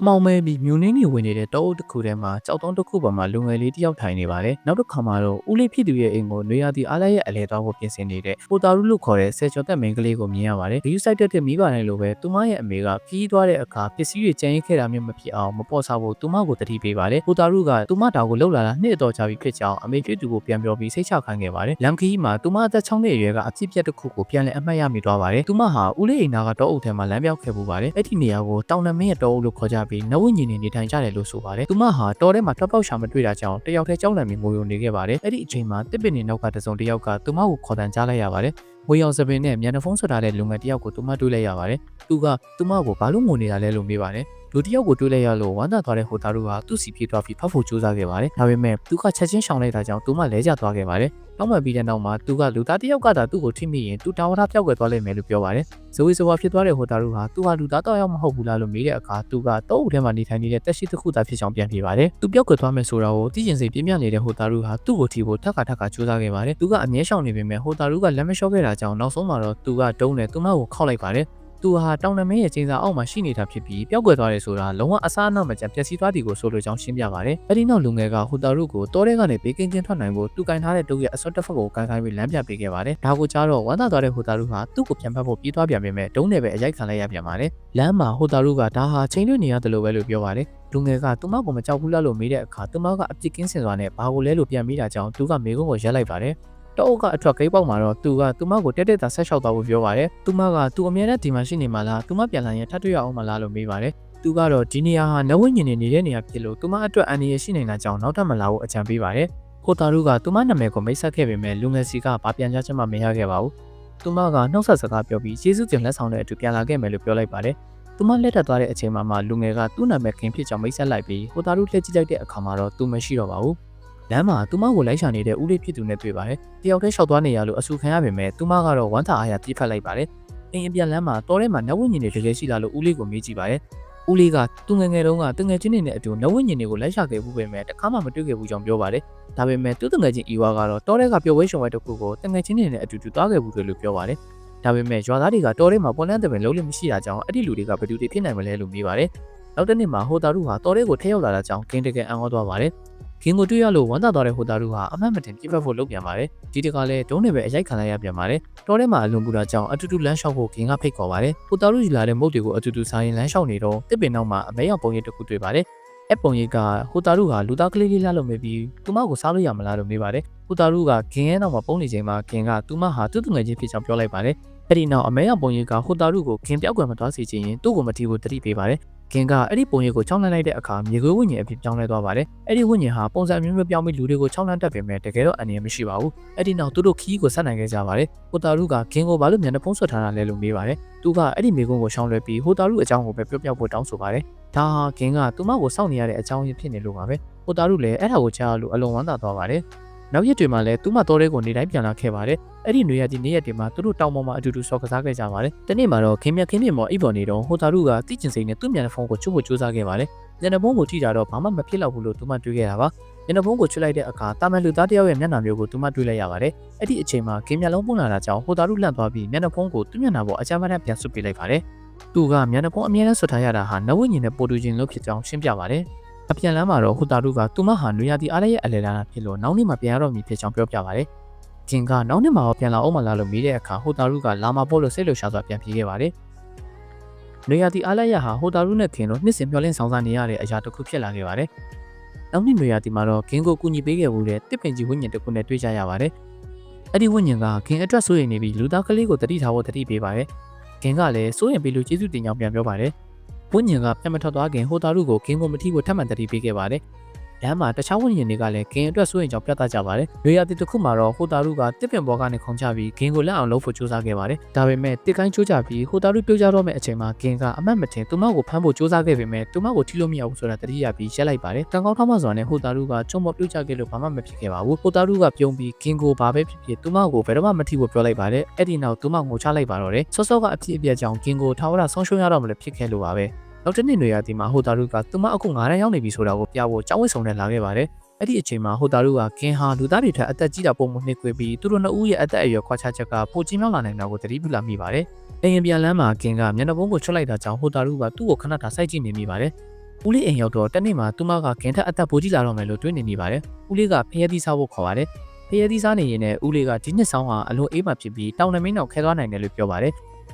မှောင်မဲပြီးမြူနင်းနေဝင်နေတဲ့တောအုပ်တစ်ခုထဲမှာကြောက်တုံးတစ်ခုပေါ်မှာလူငယ်လေးတစ်ယောက်ထိုင်နေပါတယ်။နောက်တစ်ခါမှတော့ဦးလေးဖြစ်သူရဲ့အိမ်ကိုနွေရာသီအားလပ်ရဲ့အလဲသွားဖို့ပြင်ဆင်နေတဲ့ပိုတာရုလို့ခေါ်တဲ့ဆယ်ကျော်သက်မိန်းကလေးကိုမြင်ရပါတယ်။ဒီယူဆိုင်တက်တဲ့မိဘတိုင်းလိုပဲသူမရဲ့အမေကခီးသွားတဲ့အခါပစ္စည်းတွေကျန်ရစ်ခဲ့တာမျိုးမဖြစ်အောင်မပေါ်စားဖို့သူမကိုတတိပေးပါတယ်။ပိုတာရုကသူမတောင်ကိုလှုပ်လာတာနှစ်တော်ကြာပြီဖြစ်ကြောင်းအမေဖြစ်သူကိုပြန်ပြောပြီးစိတ်ချခိုင်းခဲ့ပါတယ်။လမ်ခီးမှာသူမအသက်6နှစ်အရွယ်ကအဖြစ်ပြက်တစ်ခုကိုပြန်လည်အမှတ်ရမိသွားပါတယ်။သူမဟာဦးလေးအိမ်နာကတောအုပ်ထဲမှာလမ်းပြောက်ခဲ့ပူပါတယ်။အဲ့ဒီနေရာကိုတောင်နမင်းရဲ့တောအုပ်လို့ခေါ်ကြပြီးနဝညင်နေထိုင်ကြတယ်လို့ဆိုပါတယ်။သူမဟာတောထဲမှာထွက်ပေါက်ရှာမတွေ့တာကြောင့်တယောက်တည်းကြောက်လန့်ပြီးငိုယိုနေခဲ့ပါတယ်။အဲ့ဒီအချိန်မှာတစ်ပင်နေနောက်ကတစုံတစ်ယောက်ကသူမကိုခေါ်တန်ကြားလိုက်ရပါတယ်။ဝေယောင်စပင်နဲ့မျက်နှာဖုံးဆွထားတဲ့လူငယ်တစ်ယောက်ကိုသူမတွေ့လိုက်ရပါတယ်။သူကသူမကိုဘာလို့ငိုနေတာလဲလို့မေးပါတယ်။လူတစ်ယောက်ကိုတွေ့လိုက်ရလို့ဝမ်းသာသွားတဲ့ဟိုတာရုဟာသူ့စီပြေးသွားပြီးဖောက်ဖို့ကြိုးစားခဲ့ပါတယ်။ဒါပေမဲ့သူကချက်ချင်းရှောင်လိုက်တာကြောင့်သူမလဲကျသွားခဲ့ပါတယ်။နောက်မှပြီးတဲ့နောက်မှာသူကလူသားတစ်ယောက်ကသာသူ့ကိုထိမိရင်သူတာဝရပြောက်ွယ်သွားလိမ့်မယ်လို့ပြောပါတယ်။ဇဝေဇဝါဖြစ်သွားတဲ့ဟိုတာရုဟာသူဟာလူသားတော့ရောက်မဟုတ်ဘူးလားလို့မေးတဲ့အခါသူကတောအုပ်ထဲမှာနေထိုင်နေတဲ့တက်ရှိတစ်ခုသာဖြစ်ကြောင်းပြန်ပြေးပါတယ်။သူပြောက်ွယ်သွားမယ်ဆိုတာကိုသိကျင်စိတ်ပြင်းပြနေတဲ့ဟိုတာရုဟာသူ့ကိုထိဖို့ထပ်ခါကြိုးစားခဲ့ပါတယ်။သူကအမြဲရှောင်နေပေမဲ့ဟိုတာရုကလက်မလျှော့ခဲ့တာကြောင့်နောက်ဆုံးမှာတော့သူကတုံးနဲ့သူမကိုခောက်လိုက်ပါတယ်။သူဟာတောင်နမင်းရဲ့ကျင်းစာအောက်မှာရှိနေတာဖြစ်ပြီးပျောက်ကွယ်သွားတယ်ဆိုတာလုံးဝအစားအနောက်မကျန်ပျက်စီးသွားသည်ကိုဆိုလိုကြောင်းရှင်းပြပါတယ်။အဲဒီနောက်လူငယ်ကဟိုတာရုကိုတောထဲကနေဘေးကင်းချင်းထွက်နိုင်ဖို့သူကင်ထားတဲ့တုပ်ရဲ့အစွတ်တစ်ဖက်ကိုကန်ပြီးလမ်းပြပေးခဲ့ပါတယ်။ဒါကိုကြားတော့ဝမ်းသာသွားတဲ့ဟိုတာရုဟာသူ့ကိုပြန်ဖက်ဖို့ပြေးသွားပြန်ပေမဲ့ဒုံးနဲ့ပဲအရိုက်ခံလိုက်ရပြန်ပါတယ်။လမ်းမှာဟိုတာရုကဒါဟာချိန်လွတ်နေရတယ်လို့ပဲလို့ပြောပါတယ်။လူငယ်ကသူမကိုမကြောက်ဘူးလားလို့မေးတဲ့အခါသူမကအပြစ်ကင်းစင်စွာနဲ့ဘာကိုလဲလို့ပြန်မေးတာကြောင့်သူကမေကုန်းကိုရက်လိုက်ပါတယ်။တောအုပ်ကအထွက်ကိပေါက်မှာတော့သူမကိုတက်တာဆက်လျှောက်သွားဖို့ပြောပါတယ်။သူမကသူအမြဲတမ်းဒီမှာရှိနေမှာလား။သူမပြန်လာရင်ထပ်တွေ့ရအောင်မလားလို့မေးပါတယ်။သူကတော့ဒီနေရာဟာနဝညင်နေတဲ့နေရာဖြစ်လို့သူမအတွက်အန္တရာယ်ရှိနေတာကြောင့်နောက်ထပ်မလာဘူးအကြံပေးပါတယ်။ဟိုတာရုကသူမနာမည်ကိုမိတ်ဆက်ခဲ့ပေမဲ့လူငယ်စီကဘာပြန်ကြားချက်မှမရခဲ့ပါဘူး။သူမကနှုတ်ဆက်စကားပြောပြီးကျေးဇူးတင်လက်ဆောင်တဲ့အတူပြန်လာခဲ့မယ်လို့ပြောလိုက်ပါတယ်။သူမလက်ထပ်သွားတဲ့အချိန်မှာလူငယ်ကသူ့နာမည်ခင်ဖြစ်ကြောင်းမိတ်ဆက်လိုက်ပြီးဟိုတာရုလှည့်ကြည့်လိုက်တဲ့အခါမှာတော့သူမရှိတော့ပါဘူး။လမ်းမှာသူမကိုလိုက်ရှာနေတဲ့ဦးလေးဖြစ်သူနဲ့တွေ့ပါတယ်။တယောက်တည်းရှောက်သွားနေရလို့အဆူခံရပေမဲ့သူမကတော့ဝမ်းသာအားရပြေးဖက်လိုက်ပါတယ်။အိမ်အပြန်လမ်းမှာတောထဲမှာနဝညင်တွေတကယ်ရှိလာလို့ဦးလေးကိုမေးကြည့်ပါတယ်။ဦးလေးကသူငယ်ငယ်တုန်းကတငယ်ချင်းတွေနဲ့အတူနဝညင်တွေကိုလိုက်ရှာခဲ့ဘူးပေမဲ့တခါမှမတွေ့ခဲ့ဘူးကြောင်းပြောပါတယ်။ဒါပေမဲ့သူ့တငယ်ချင်းအီဝါကတော့တောထဲကပျော်ဝဲရှုံဝဲတစ်ခုကိုတငယ်ချင်းတွေနဲ့အတူသွားခဲ့ဘူးလို့ပြောပါတယ်။ဒါပေမဲ့ရွာသားတွေကတောထဲမှာပေါ်လန်းတဲ့ပင်လုံးလို့မရှိတာကြောင့်အဲ့ဒီလူတွေကဘယ်သူတွေဖြစ်နိုင်မလဲလို့မေးပါတယ်။နောက်တစ်နေ့မှာဟိုတာရုဟာတောထဲကိုထည့်ရောက်လာတာကြောင့်ဂင်းတကယ်အံ့ဩသွားပါတယ်။ဂင်းကိုတွေ့ရလို့ဝမ်းသာသွားတဲ့ဟိုတာရုဟာအမှတ်မတင်ပြစ်ဖက်ဖို့လုပ်ပြန်ပါတယ်။ဒီတကလည်းဒုံးနဲ့ပဲအရိုက်ခံလိုက်ရပြန်ပါတယ်။တောထဲမှာအလွန်ပူတာကြောင့်အတူတူလမ်းလျှောက်ဖို့ဂင်းကဖိတ်ခေါ်ပါတယ်။ဟိုတာရုယူလာတဲ့မုတ်တွေကိုအတူတူစားရင်လမ်းလျှောက်နေတော့တစ်ပင်နောက်မှာအမဲရောင်ပုံရိပ်တစ်ခုတွေ့ပါတယ်။အဲ့ပုံရိပ်ကဟိုတာရုဟာလူသားကလေးလေးလှလို့မေးပြီးသူမကိုစားလို့ရမလားလို့မေးပါတယ်။ဟိုတာရုကဂင်းရဲ့နောက်မှာပုံနေချိန်မှာဂင်းကသူမဟာသူ့သူငယ်ချင်းဖြစ်ကြောင်းပြောလိုက်ပါတယ်။အဲ့ဒီနောက်အမဲရောင်ပုံရိပ်ကဟိုတာရုကိုဂင်းပြောက်ကွယ်မသွားစေချင်ရင်သူ့ကိုမထီဖို့တတိပေးပါတယ်။ဂင်းကအဲ့ဒီပုံရိပ်ကိုချောင်းလန့်လိုက်တဲ့အခါမြေခွေးဝိညာဉ်အဖြစ်ပြောင်းလဲသွားပါတယ်။အဲ့ဒီဝိညာဉ်ဟာပုံစံမျိုးပြောင်းပြီးလူတွေကိုချောင်းလန့်တတ်ပေမဲ့တကယ်တော့အန္တရာယ်မရှိပါဘူး။အဲ့ဒီနောက်သူတို့ခီးကိုဆက်နိုင်ခဲ့ကြပါတယ်။ဟိုတာရုကဂင်းကိုဘာလို့မျက်နှာဖုံးဆွတ်ထားတာလဲလို့မေးပါတယ်။သူကအဲ့ဒီမိကုန်းကိုရှောင်းလွှဲပြီးဟိုတာရုအကြောင်းကိုပဲပြောဖို့တောင်းဆိုပါတယ်။ဒါဟာဂင်းကသူမကိုစောင့်နေရတဲ့အကြောင်းရင်းဖြစ်နေလို့ပါပဲ။ဟိုတာရုလည်းအဲ့ဒါကိုကြားလို့အလွန်ဝမ်းသာသွားပါတယ်။နောက်ရက်တွေမှာလည်းသူမတော်တဲ့ကိုနေတိုင်းပြန်လာခဲ့ပါတယ်။အဲ့ဒီနေရာဒီနေ့ရက်တွေမှာသူတို့တောင်ပေါ်မှာအတူတူဆော့ကစားခဲ့ကြပါတယ်။တနေ့မှာတော့ခင်းမြမော်အိပ်ပေါ်နေတော့ဟိုတာရုကတိကျင်စိန်နဲ့သူ့မျက်နှာဖုံးကိုချွတ်ဖို့ကြိုးစားခဲ့ပါတယ်။မျက်နှာဖုံးကိုထိတာတော့ဘာမှမဖြစ်တော့ဘူးလို့သူမတွေးခဲ့တာပါ။မျက်နှာဖုံးကိုချွတ်လိုက်တဲ့အခါတာမန်လူသားတယောက်ရဲ့မျက်နှာမျိုးကိုသူမတွေးလိုက်ရပါတယ်။အဲ့ဒီအချိန်မှာခင်းမျက်လုံးပွင့်လာတာကြောင့်ဟိုတာရုလန့်သွားပြီးမျက်နှာဖုံးကိုသူ့မျက်နှာပေါ်အကြမ်းဖက်ပြန်ဆွတ်ပေးလိုက်ပါတယ်။သူကမျက်နှာဖုံးအမြဲတမ်းဆွတ်ထားရတာဟာနဝညင်နဲ့ပိုတူချင်းလို့ဖြစ်ကြောင်းရှင်းပြပါတယ်။အပြန်လမ်းမှာတော့ဟိုတာရုကသူမဟာနွေရာသီအားလရဲ့အလဲလာတာဖြစ်လို့နောက်နေ့မှပြန်ရတော့မည်ဖြစ်ကြောင်းပြောပြပါတယ်။ဂင်းကနောက်နေ့မှာတော့ပြန်လာအောင်မလားလို့မေးတဲ့အခါဟိုတာရုကလာမှာပေါ့လို့စိတ်လှုပ်ရှားစွာပြန်ပြေးခဲ့ပါတယ်။နွေရာသီအားလရဟာဟိုတာရုနဲ့ဂင်းတို့နှစ်စဉ်မျှော်လင့်ဆောင်စားနေရတဲ့အရာတစ်ခုဖြစ်လာခဲ့ပါတယ်။နောက်နေ့နွေရာသီမှာတော့ဂင်းကိုကူညီပေးခဲ့မှုတဲ့တစ်ပင်ကြီးဝိညာဉ်တစ်ခုနဲ့တွေ့ကြရပါတယ်။အဲ့ဒီဝိညာဉ်ကဂင်းအတွက်စိုးရိမ်နေပြီးလူသားကလေးကိုတတိထားဖို့တတိပေးပါတယ်။ဂင်းကလည်းစိုးရိမ်ပြီးလူကျေးဇူးတင်ကြောင်းပြန်ပြောပါတယ်။ဝိညာဉ်ကပြန်မထွက်သွားခင်ဟိုတာရုကိုဂင်းကိုမထီဖို့ထပ်မံတတိပေးခဲ့ပါတယ်။လမ်းမှာတခြားဝိညာဉ်တွေကလည်းဂင်းအတွက်စိုးရိမ်ကြောင်းပြသကြပါတယ်။ရွေရာတီတစ်ခုမှာတော့ဟိုတာရုကတစ်ပင်ပေါ်ကနေခုန်ချပြီးဂင်းကိုလက်အောင်လှုပ်ဖို့ကြိုးစားခဲ့ပါတယ်။ဒါပေမဲ့တစ်ကိုင်းချိုးချပြီးဟိုတာရုပြုတ်ကျတော့မဲ့အချိန်မှာဂင်းကအမှတ်မထင်သူမကိုဖမ်းဖို့ကြိုးစားခဲ့ပေမဲ့သူမကိုထိလို့မရဘူးဆိုတာတတိယပြီးရက်လိုက်ပါတယ်။တန်ကောင်းထောက်မှစွာနဲ့ဟိုတာရုကချုံပေါ်ပြုတ်ကျခဲ့လို့ဘာမှမဖြစ်ခဲ့ပါဘူး။ဟိုတာရုကပြုံးပြီးဂင်းကိုဘာပဲဖြစ်ဖြစ်သူမကိုဘယ်တော့မှမထိဖို့ပြောလိုက်ပါတယ်။အဲ့ဒီနောက်သူမငိုချလိုက်ပါတော့တယ်။စောစောကအဖြစ်အပျက်ကြောင့်ဂင်းကိုထာဝရဆုံးရှုံးရတော့မလို့ဖြစ်ခဲ့လို့ပါပဲ။နောက်တစ်နေ့နွေရာသီမှာဟိုတာရုကသူမအခု9တန်းရောက်နေပြီဆိုတာကိုပြဖို့ကြောင်းဝစ်ဆောင်နဲ့လာခဲ့ပါတယ်။အဲ့ဒီအချိန်မှာဟိုတာရုကဂင်းဟာလူသားတွေထက်အသက်ကြီးတာပုံမှန်နှိမ့်ခွေပြီးသူတို့နှစ်ဦးရဲ့အသက်အရွယ်ခွာခြားချက်ကပိုကြီးမြောက်လာနိုင်တာကိုသတိပြုလာမိပါတယ်။အိမ်ပြန်လမ်းမှာဂင်းကမျက်နှာဖုံးကိုချွတ်လိုက်တာကြောင့်ဟိုတာရုကသူ့ကိုခဏတာစိုက်ကြည့်နေမိပါတယ်။ ဦးလေးအိမ်ရောက်တော့တနေ့မှာသူမကခင်ထက်အသက်ပိုကြီးလာတော့မယ်လို့တွေးနေမိပါတယ်ဦးလေးကဖျက်သီးစားဖို့ခေါ်ပါတယ်ဖျက်သီးစားနေရင်လည်းဦးလေးကဒီနှစ်ဆောင်ဟာအလွန်အေးမှဖြစ်ပြီးတောင်နမင်းတော့ခဲသွားနိုင်တယ်လို့ပြောပါတယ်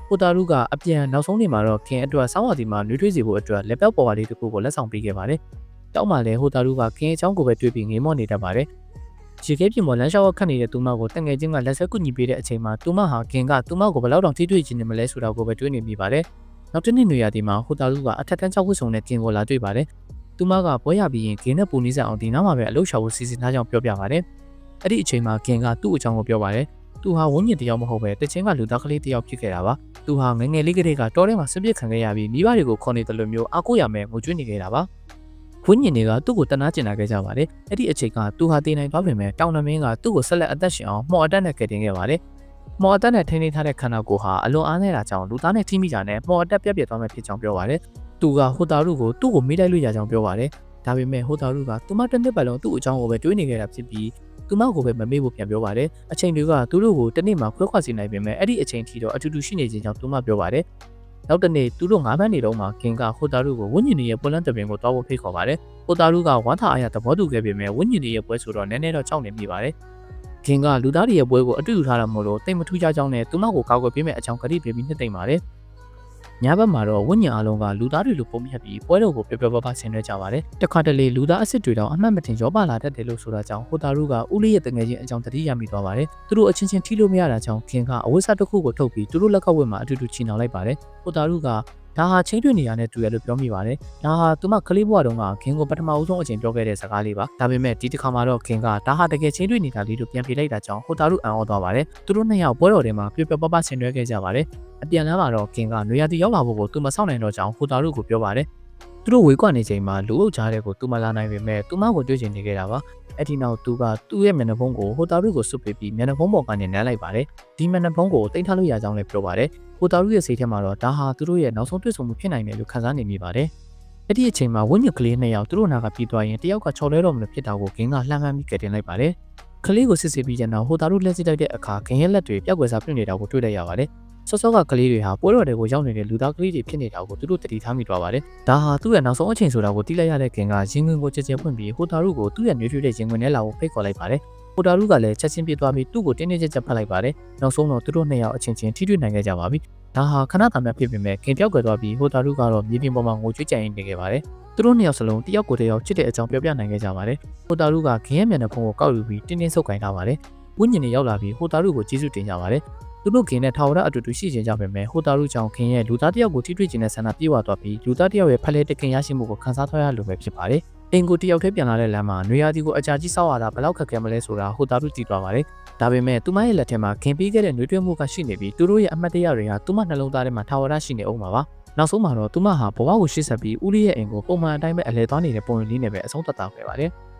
ဟိုတာရုကအပြန်နောက်ဆုံးနေ့မှာတော့ခင်အတွက်စောင်းဝါဒီမှာနှွေးထွေးစီဖို့အတွက်လက်ပြောက်ပေါ်ပါလေးတစ်ခုကိုလက်ဆောင်ပေးခဲ့ပါတယ်တောက်မှလည်းဟိုတာရုကခင်အချောင်းကိုပဲတွေးပြီးငေးမော့နေတတ်ပါတယ်ရေခဲပြင်ပေါ်လမ်းလျှောက်ခတ်နေတဲ့သူမကိုတငယ်ချင်းကလက်ဆက်ကူညီပေးတဲ့အချိန်မှာသူမဟာခင်ကသူမကိုဘယ်လောက်တောင်ထိတွေ့ချင်နေမလဲဆိုတာကိုပဲတွေးနေမိပါတယ်နောက်တစ်နေ့နွေရာသီမှာဟိုတာရုကအထက်တန်း6ခုစုံနဲ့ခင်ကိုလာတွေ့ပါတယ်သူမကပွဲရပြီးရင်ခင်နဲ့ပူနီးစံအောင်ဒီနောက်မှာပဲအလုပ်ရှာဖို့စီစဉ်ထားကြောင်းပြောပြပါတယ်အဲ့ဒီအချိန်မှာခင်ကသူ့အကြောင်းကိုပြောပါတယ်သူဟာဝန်းကျင်တယောက်မဟုတ်ပဲတချင်းကလူသားကလေးတယောက်ဖြစ်ခဲ့တာပါသူဟာငငယ်လေးကလေးကတောထဲမှာဆစ်ပစ်ခံခဲ့ရပြီးမိဘတွေကိုခေါ်နေတယ်လို့မျိုးအားကိုးရမယ်ငိုကြွေးနေခဲ့တာပါဝင်းညင်တွေကသူ့ကိုတနာကျင်လာခဲ့ကြပါတယ်အဲ့ဒီအချိန်ကသူဟာတည်နိုင်သွားပြင်မဲ့တောင်နမင်းကသူ့ကိုဆက်လက်အသက်ရှင်အောင်မှော်အတက်နဲ့ကယ်တင်ခဲ့ပါတယ်မှော်အတက်နဲ့ထိန်းသိမ်းထားတဲ့ခန္ဓာကိုယ်ဟာအလွန်အားနည်းတာကြောင့်လူသားနဲ့ထိမိကြတဲ့မှော်အတက်ပြက်ပြက်သွားမယ်ဖြစ်ကြောင်းပြောပါတယ်သူကဟိုတာရုကိုသူ့ကိုမေးလိုက်လို့ရကြောင်းပြောပါတယ်ဒါပေမဲ့ဟိုတာရုကသူမတစ်နှစ်ပတ်လုံးသူ့အကြောင်းကိုပဲတွေးနေခဲ့တာဖြစ်ပြီးသူမကိုပဲမမေ့ဖို့ပြန်ပြောပါတယ်အချိန်တွေကသူတို့ကိုတစ်နေ့မှခွဲခွာစီနိုင်ပေမဲ့အဲ့ဒီအချိန်ထိတော့အတူတူရှိနေခြင်းကြောင့်သူမပြောပါတယ်နောက်တနေ့သူတို့9ဘန်းနေတော့မှခင်ကဟိုတာရုကိုဝင်းညင်ရဲ့ပွဲလန်းတပင်ကိုတောင်းဖို့ဖိတ်ခေါ်ပါတယ်ဟိုတာရုကဝမ်းသာအားရသဘောတူခဲ့ပေမဲ့ဝင်းညင်ရဲ့ပွဲဆိုတော့နည်းနည်းတော့ကြောက်နေမိပါတယ်ခင်ကလူသားတွေရဲ့ပွဲကိုအတူတူထားတာမို့လို့တိတ်မထူးခြားကြောင်းနဲ့သူမကိုကောက်ွယ်ပေးမဲ့အကြောင်းကတိပေးပြီးနှစ်သိမ့်ပါတယ်ညဘက်မှာတော့ဝိညာဉ်အလုံးကလူသားတွေလိုပုံပြပြီးပွဲတော်ကိုပျော်ပျော်ပါးပါးဆင်နွှဲကြပါတယ်။တခါတလေလူသားအစ်စ်တွေတော့အမှတ်မတင်ရောပါလာတတ်တယ်လို့ဆိုတာကြောင့်ဟိုတာရုကဦးလေးရဲ့တငယ်ချင်းအကြောင်းတတိယမိသွားပါတယ်။သူတို့အချင်းချင်းထိလို့မရတာကြောင့်ခင်ကအဝိစာတစ်ခုကိုထုတ်ပြီးသူတို့လက်ကဝက်မှာအတူတူချီနှောင်လိုက်ပါတယ်။ဟိုတာရုကဒါဟာချင်းတွင်နေရတဲ့တူရလို့ပြောမိပါတယ်။ဒါဟာသူမကလေးဘွားတုန်းကခင်ကိုပထမဦးဆုံးအချိန်ပြောခဲ့တဲ့စကားလေးပါ။ဒါပေမဲ့ဒီတစ်ခါမှာတော့ခင်ကဒါဟာတကယ်ချင်းတွင်နေတာလေးလို့ပြန်ပြေးလိုက်တာကြောင့်ဟိုတာရုအံ့ဩသွားပါတယ်။သူတို့နှစ်ယောက်ပွဲတော်ထဲမှာပျော်ပျော်ပါးပါးဆင်နွှဲခဲ့ကြပါတယ်။အပြန်လမ်းမှာတော့ခင်ကနွေရာသီရောက်လာဖို့ကိုသူမဆောင်နိုင်တော့ကြောင်းဟိုတာရုကိုပြောပါတယ်။သူတို့ဝေးကွက်နေချိန်မှာလူအုပ်ကြားတဲ့ကိုသူမလာနိုင်ပေမဲ့သူမကိုတွေ့ချင်နေခဲ့တာပါ။အဲ့ဒီနောက်သူကသူ့ရဲ့မျက်နှာဖုံးကိုဟိုတာရုကိုစွပ်ပေးပြီးမျက်နှာဖုံးပေါ်ကနေနမ်းလိုက်ပါတယ်။ဒီမျက်နှာဖုံးကိုတင်ထားလို့ရကြောင်းလည်းပြောပါတယ်။ဟိုတာရုရဲ့စိတ်ထဲမှာတော့ဒါဟာသူတို့ရဲ့နောက်ဆုံးတွေ့ဆုံမှုဖြစ်နိုင်တယ်လို့ခန်းစားနေမိပါတယ်။အဲ့ဒီအချိန်မှာဝင်းညစ်ကလေးနှစ်ယောက်သူတို့နာကပြီးသွားရင်တယောက်ကချော်လဲတော့မလို့ဖြစ်တာကိုဂင်းကလှမ်းမှန်းပြီးကယ်တင်လိုက်ပါတယ်။ကလေးကိုစစ်ဆေးပြီးတဲ့နောက်ဟိုတာရုလက်စစ်တိုက်တဲ့အခါဂင်းရဲ့လက်တွေပြောက်ွယ်စားပြုတ်နေတာကိုတွေ့လိုက်ရပါတယ်။စောစောကကလေးတွေဟာပွဲတော်တွေကိုရောက်နေတဲ့လူသားကလေးတွေဖြစ်နေတာကိုသူတို့တတိထားမိသွားပါတယ်။ဒါဟာသူ့ရဲ့နောက်ဆုံးအချိန်ဆိုတာကိုသိလိုက်ရတဲ့ခင်ကရင်ခွင်ကိုကြဲကြဲဖွင့်ပြီးဟိုတာရုကိုသူ့ရဲ့နှွေးထွေးတဲ့ရင်ခွင်ထဲလာဖို့ဖိတ်ခေါ်လိုက်ပါတယ်။ဟိုတာရုကလည်းချက်ချင်းပြေးသွားပြီးသူ့ကိုတင်းတင်းကြပ်ကြပ်ဖတ်လိုက်ပါတယ်။နောက်ဆုံးတော့သူတို့နှစ်ယောက်အချင်းချင်းထိတွေ့နိုင်ခဲ့ကြပါပြီ။ဒါဟာခဏတာမှဖြစ်ပေမဲ့ခင်ပြောက်ွယ်သွားပြီးဟိုတာရုကတော့မြေပြင်ပေါ်မှာငိုကြွေးကြံနေခဲ့ပါတယ်။သူတို့နှစ်ယောက်စလုံးတယောက်ကိုတယောက်ချစ်တဲ့အကြောင်းပြောပြနိုင်ခဲ့ကြပါတယ်။ဟိုတာရုကခင်ရဲ့မျက်နှာဖုံးကိုကောက်ယူပြီးတင်းတင်းဆုပ်ကင်ထားပါတယ်။ဝိညာဉ်တွေရောက်လာပြီးဟိုတာရုကိုကျေးဇူးတင်ကြပါတယ်။သူတို့ခင်နဲ့ထာဝရအတူတူရှိကြကြပေမဲ့ဟိုတာရုကြောင့်ခင်ရဲ့လူသားတယောက်ကိုထိတွေ့ခြင်းနဲ့ဆန္ဒပြေဝသွားပြီးလူသားတယောက်ရဲ့ဖက်လဲတခင်ရရှိမှုကိုခန်းစားထားရလိုပဲဖြစ်ပါတယ်။အင်ကိုတယောက်တည်းပြန်လာတဲ့လမ်းမှာနွေရာသီကိုအကြာကြီးစောက်ရတာဘယ်လောက်ခက်ခဲမလဲဆိုတာဟိုတာရုသိသွားပါတယ်။ဒါပေမဲ့သူမရဲ့လက်ထဲမှာခင်ပြီးခဲ့တဲ့နှွေးထွေးမှုကရှိနေပြီးသူတို့ရဲ့အမှတ်တရတွေကသူမနှလုံးသားထဲမှာထာဝရရှိနေအောင်ပါပါ။နောက်ဆုံးမှာတော့သူမဟာဘဝကိုရှေ့ဆက်ပြီးဦးလေးရဲ့အင်ကိုပုံမှန်အတိုင်းပဲအလဲသွားနေတဲ့ပုံရိပ်လေးနဲ့ပဲအဆုံးသတ်သွားခဲ့ပါတယ်။